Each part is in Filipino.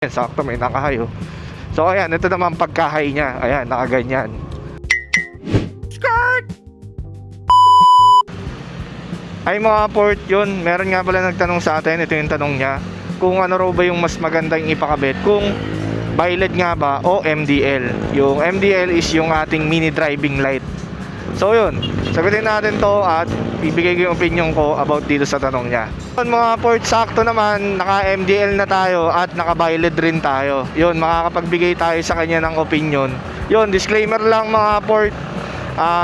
Sakto may nakahay oh. So ayan, ito naman pagkahay niya. Ayan, nakaganyan. Skirt! Ay mga port yun. Meron nga pala nagtanong sa atin. Ito yung tanong niya. Kung ano raw ba yung mas magandang ipakabit. Kung bi-LED nga ba o MDL. Yung MDL is yung ating mini driving light. So yun, sagutin natin to at ibigay ko yung opinion ko about dito sa tanong niya. Mga port, sakto naman, naka MDL na tayo at naka bi-LED rin tayo. Yun, makakapagbigay tayo sa kanya ng opinion. Yun, disclaimer lang mga port,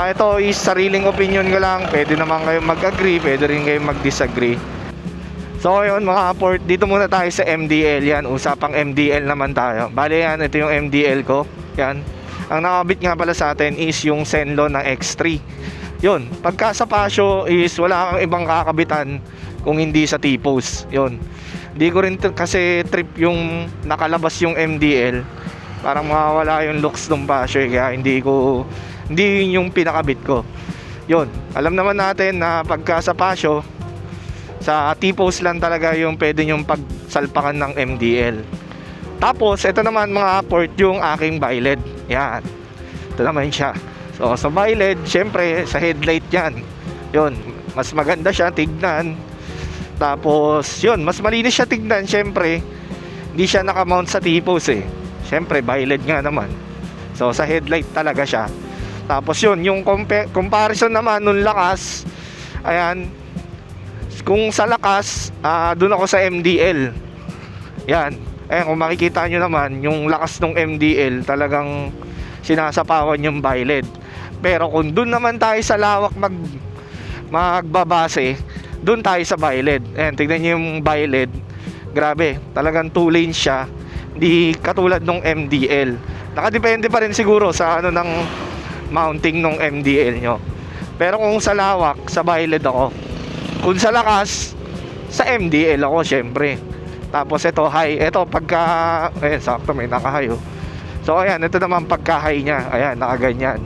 ito is sariling opinion ko lang. Pwede naman kayo mag-agree, pwede rin kayo mag-disagree. So yun mga port, dito muna tayo sa MDL. Yan, usapang MDL naman tayo. Bale yan, ito yung MDL ko. Yan. Ang nakabit nga pala sa atin is yung Zenlon ng X3. Yun, pagka sa Pasio is wala kang ibang kakabitan kung hindi sa T-Post. Yun, hindi ko rin kasi trip yung nakalabas yung MDL. Parang mawawala yung looks ng Pasio, kaya hindi yun yung pinakabit ko. Yun, alam naman natin na pagka sa Pasio, sa T-Post lang talaga yung pwede yung pagsalpakan ng MDL. Tapos, ito naman mga port yung aking bi-LED. Yan. Ito naman siya. So, sa bi-LED, syempre, sa headlight yan. Yun. Mas maganda siya tignan. Tapos, yun. Mas malinis siya tignan, syempre. Hindi siya nakamount sa T-Post eh. Syempre, bi-LED nga naman. So, sa headlight talaga siya. Tapos, yun. Yung comparison naman nung lakas. Ayan. Kung sa lakas, dun ako sa MDL. Yan. Kung makikita nyo naman, yung lakas ng MDL talagang sinasapawan yung bi-LED. Pero kung dun naman tayo sa lawak magbabase, dun tayo sa bi-LED. Tignan nyo yung bi-LED. Grabe, talagang 2 lanes siya. Hindi katulad ng MDL. Nakadepende pa rin siguro sa ano ng mounting ng MDL nyo. Pero kung sa lawak, sa bi-LED ako. Kung sa lakas, sa MDL ako syempre. Tapos ito high, ito pagka sakto may nakahay oh. So ayan, ito naman pagkahay niya. Ayan, nakaganyan.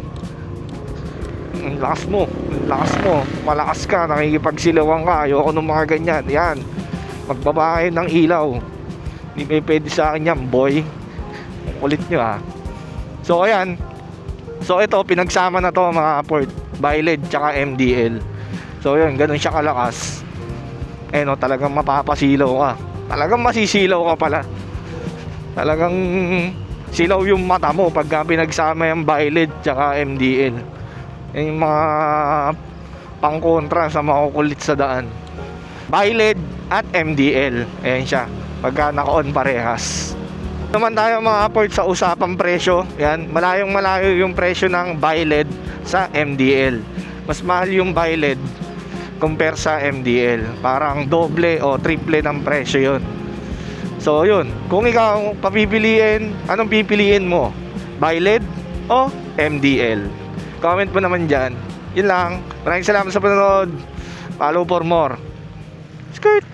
Lakas mo, malakas ka, nakikipagsilawan ka. Ayoko ng mga ganyan. Ayan, magbabahay ng ilaw. Hindi may pwede sa akin yan, boy. Kulit nyo ah. So ayan. So ito, pinagsama na to mga port, bi-LED tsaka MDL. So yun, ganun siya kalakas. No, talagang mapapasilaw ka. Talagang masisilaw ka pala. Talagang silaw yung mata mo pagka pinagsama yung bi-LED tsaka MDL. Yung mga pangkontra sa makukulit sa daan. bi-LED at MDL. Ayan siya. Pagka naka-on parehas. Naman tayo mga port sa usapang presyo. Yan, malayong malayo yung presyo ng bi-LED sa MDL. Mas mahal yung bi-LED compare sa MDL. Parang doble o triple ng presyo yun. So yun, kung ikaw papipiliin, anong pipiliin mo? bi-LED o MDL? Comment mo naman dyan. Yun lang. Maraming salamat sa panonood. Follow for more. Skirt!